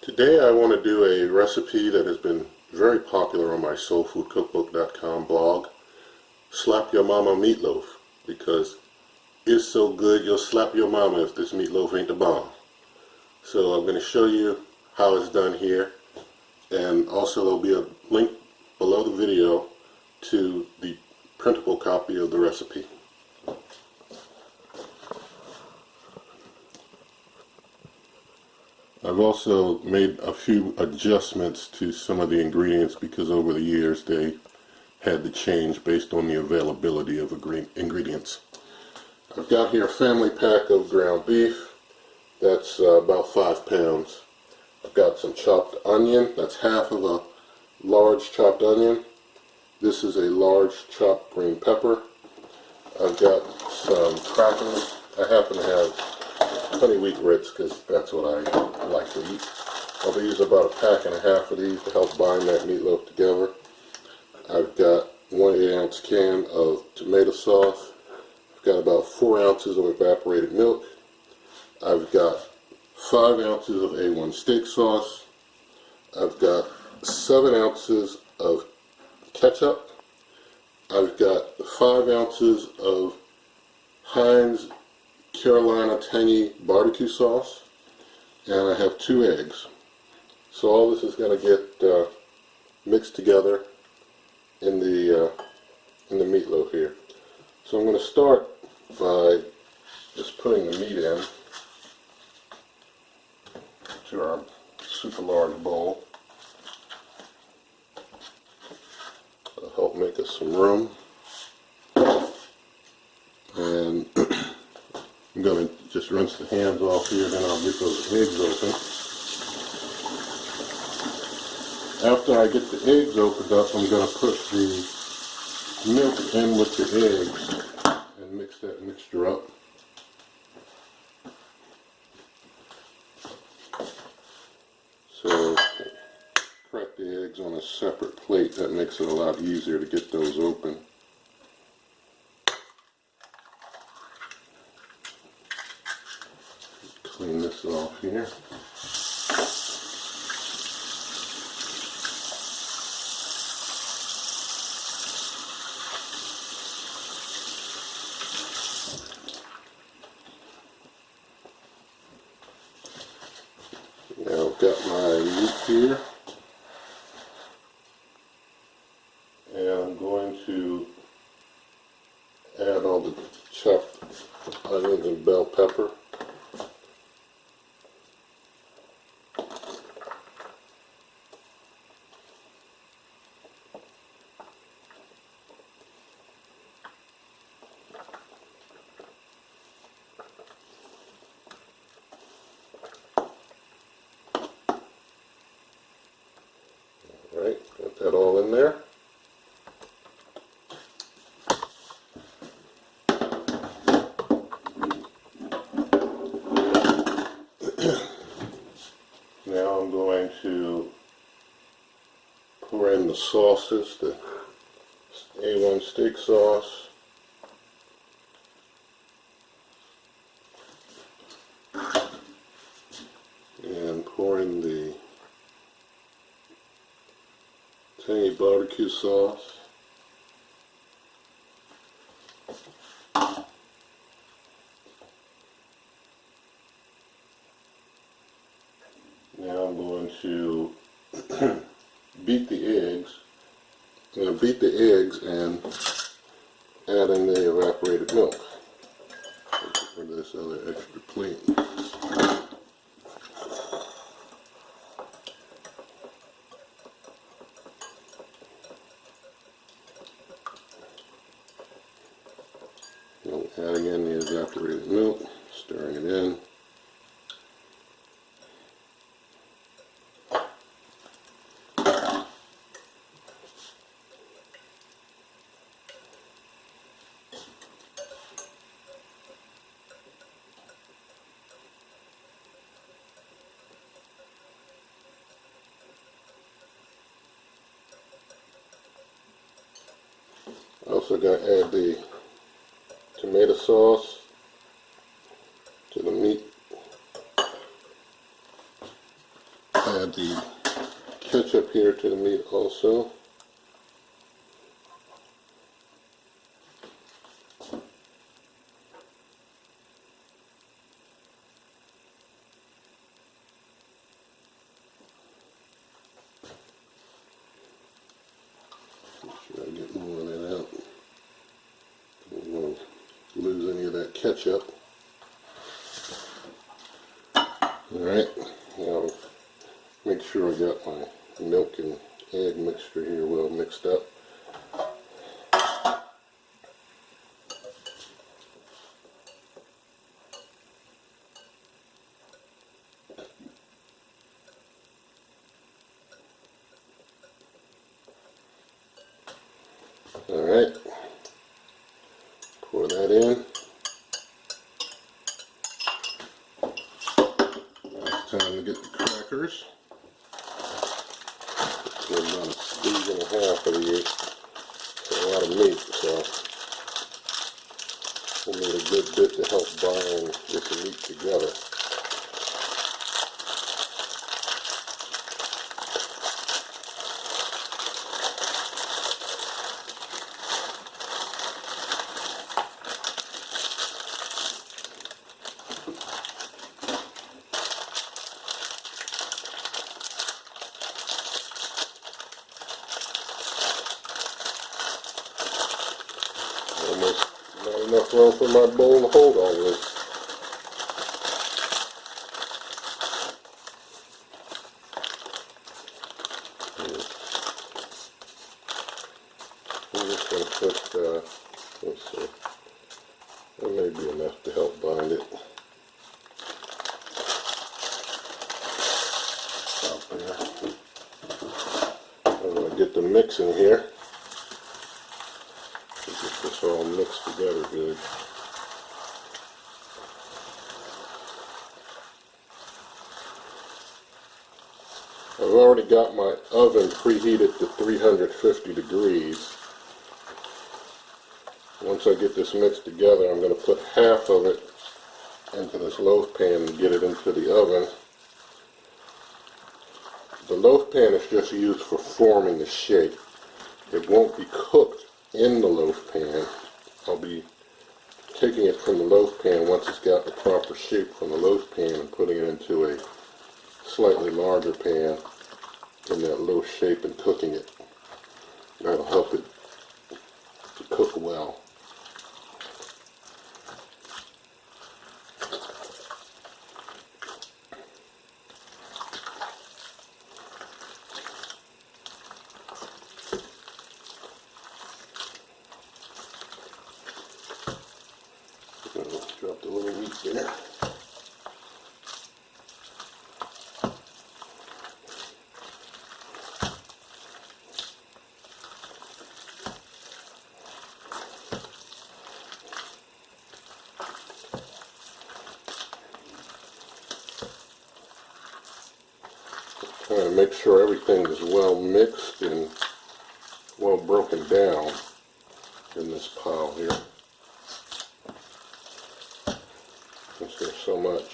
Today I want to do a recipe that has been very popular on my soulfoodcookbook.com blog. Slap your mama meatloaf, because it's so good you'll slap your mama if this meatloaf ain't the bomb. So I'm going to show you how it's done here, and also there'll be a link below the video to the printable copy of the recipe. I've also made a few adjustments to some of the ingredients because over the years they had to change based on the availability of ingredients. I've got here a family pack of ground beef. That's about 5 pounds. I've got some chopped onion. That's half of a large chopped onion. This is a large chopped green pepper. I've got some crackers. I happen to have honey wheat Ritz because that's what I like to eat. I'll be using about a pack and a half of these to help bind that meatloaf together. I've got 1 8-ounce can of tomato sauce. I've got about 4 ounces of evaporated milk. I've got 5 ounces of A1 steak sauce. I've got 7 ounces of ketchup. I've got 5 ounces of Heinz Carolina tangy barbecue sauce, and I have 2 eggs. So all this is going to get mixed together in the meatloaf here. So I'm going to start by just putting the meat in to our super large bowl. That'll help make us some room. And I'm going to just rinse the hands off here, then I'll get those eggs open. After I get the eggs opened up, I'm going to put the milk in with the eggs and mix that mixture up. So crack the eggs on a separate plate. That makes it a lot easier to get those open. Clean this off here. Now I've got my meat here, and I'm going to add all the chopped onions and bell pepper. Alright, got that all in there. Now I'm going to pour in the sauces, the A1 steak sauce, and pour in the tangy barbecue sauce. Now I'm going to beat the eggs. I'm going to beat the eggs and add in the evaporated milk. Get rid of this other extra plate. Adding in the evaporated milk, stirring it in. I also got to add the tomato sauce to the meat. add the ketchup here to the meat also. Make sure I get more of that out. Don't want to lose any of that ketchup. Alright, now make sure I got my milk and egg mixture here well mixed up. Alright, pour that in. It's time to get the crackers. We're about a squeeze and a half of these. It's a lot of meat, so we'll need a good bit to help bind this meat together. Almost not enough room for my bowl to hold all this. I'm just going to put, let's see, that may be enough to help bind it. Out there. I'm going to get the mix in here. Get this all mixed together good. I've already got my oven preheated to 350 degrees. Once I get this mixed together, I'm going to put half of it into this loaf pan and get it into the oven. The loaf pan is just used for forming the shape. It won't be cooked in the loaf pan. I'll be taking it from the loaf pan once it's got the proper shape from the loaf pan and putting it into a slightly larger pan in that loaf shape and cooking it. That'll help it to cook well. Drop the little meat there. Trying to make sure everything is well mixed and well broken down in this pile here. Because there's so much.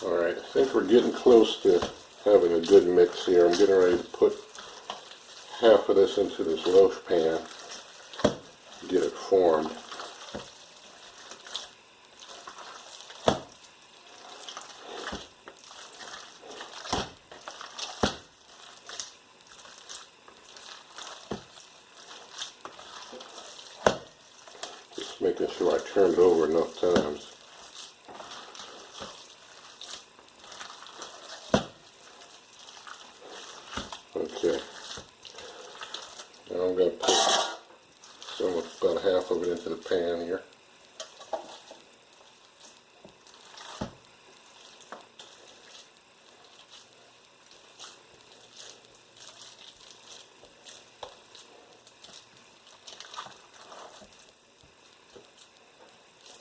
Alright, I think we're getting close to having a good mix here. I'm getting ready to put half of this into this loaf pan, get it formed. Just making sure I turn it over enough times. Okay, now I'm going to put about half of it into the pan here.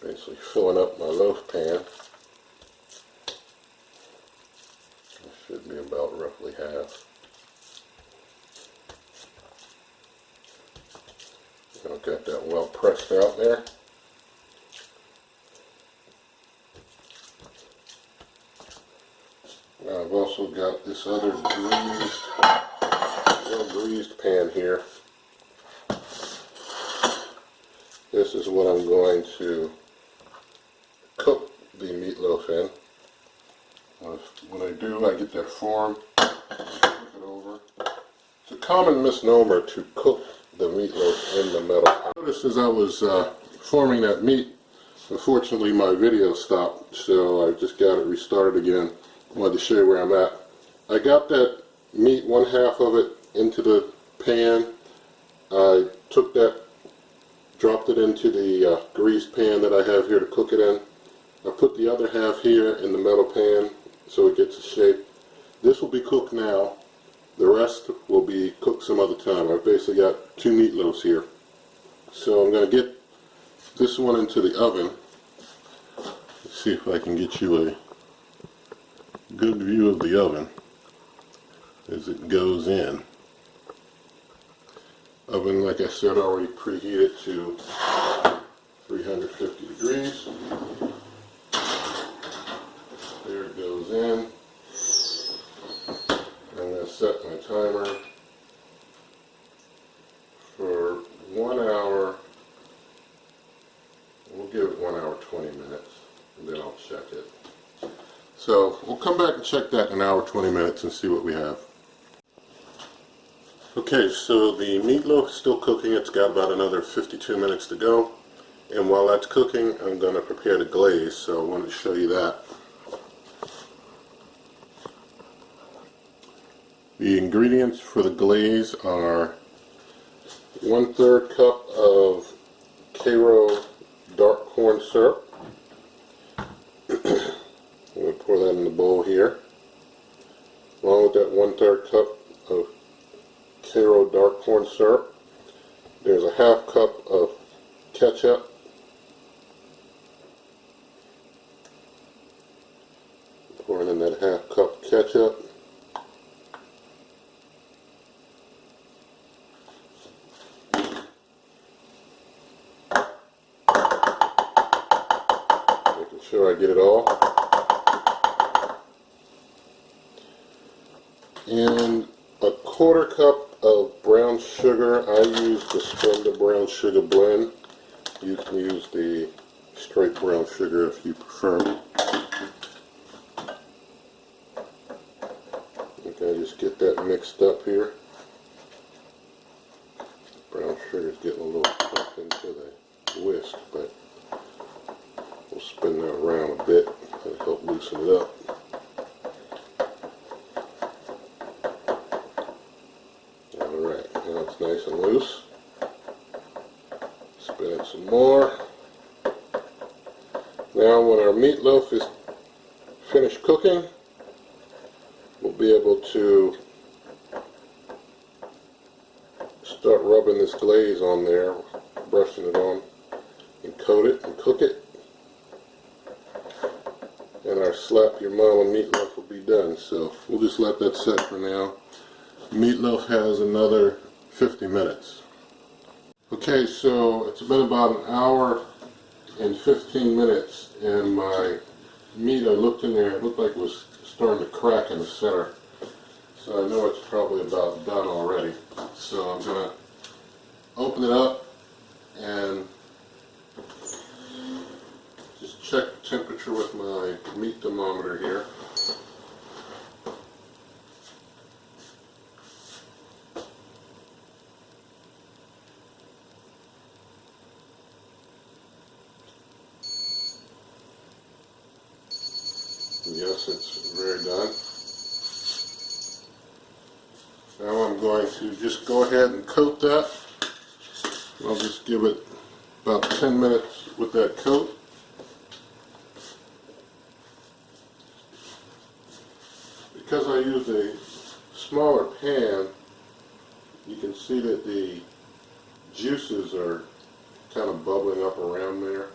Basically filling up my loaf pan. It should be about roughly half. Got that well pressed out there. Now I've also got this other well-greased pan here. This is what I'm going to cook the meatloaf in. When I do, I get that form, flip it over. It's a common misnomer to cook the meatloaf in the metal pan. Notice as I was forming that meat, unfortunately my video stopped, so I just got it restarted again. I wanted to show you where I'm at. I got that meat, one half of it, into the pan. I took that, dropped it into the greased pan that I have here to cook it in. I put the other half here in the metal pan so it gets a shape. This will be cooked now. The rest will be cooked some other time. I've basically got 2 meatloaves here. So I'm going to get this one into the oven. Let's see if I can get you a good view of the oven as it goes in. Oven, like I said, already preheated to 350 degrees. There it goes in. I'm going to set my timer for 1 hour. We'll give it 1 hour 20 minutes and then I'll check it. So we'll come back and check that in 1 hour 20 minutes and see what we have. Okay, so the meatloaf is still cooking. It's got about another 52 minutes to go. And while that's cooking, I'm going to prepare the glaze, so I wanted to show you that. The ingredients for the glaze are 1/3 cup of Cairo dark corn syrup. I'm going to pour that in the bowl here. Along with that 1/3 cup of Cairo dark corn syrup, there's a half cup of ketchup. Pouring in that half cup ketchup. Making sure I get it all. And a 1/4 cup of brown sugar. I use the Printable brown sugar blend. You can use the straight brown sugar if you prefer. Okay, just get that mixed up here. Brown sugar is getting a little pumped into the whisk, but we'll spin that around a bit and help loosen it up. Alright, now it's nice and loose. Spin it some more. Now when our meatloaf is finished cooking, we'll be able to start rubbing this glaze on there, brushing it on, and coat it and cook it. And our slap your mama meatloaf will be done. So we'll just let that set for now. Meatloaf has another 50 minutes. Okay, so it's been about 1 hour and 15 minutes, and my meat, I looked in there, it looked like it was starting to crack in the center. So I know it's probably about done already. So I'm going to open it up and just check the temperature with my meat thermometer here. Yes, it's very done. Now I'm going to just go ahead and coat that. I'll just give it about 10 minutes with that coat. Because I used a smaller pan, you can see that the juices are kind of bubbling up around there.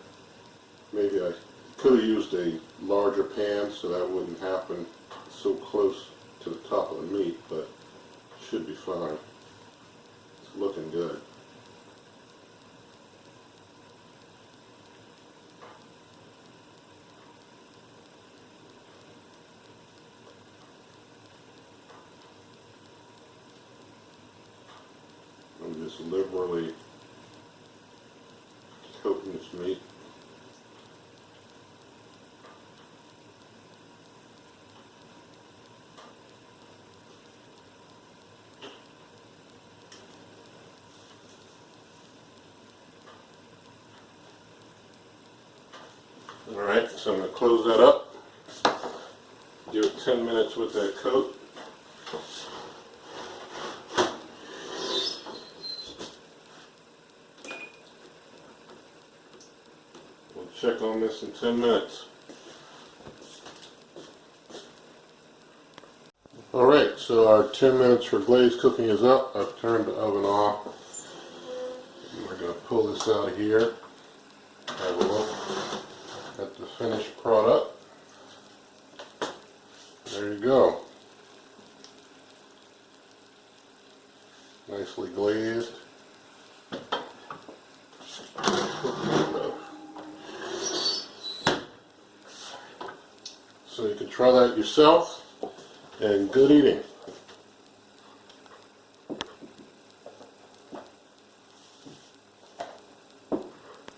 Maybe I could have used a larger pan so that wouldn't happen so close to the top of the meat, but it should be fine. It's looking good. just liberally coating this meat. Alright, so I'm going to close that up. Give it 10 minutes with that coat. We'll check on this in 10 minutes. Alright, so our 10 minutes for glaze cooking is up. I've turned the oven off. We're going to pull this out of here. Have a look at the finished product. There you go. Nicely glazed. So you can try that yourself, and good eating.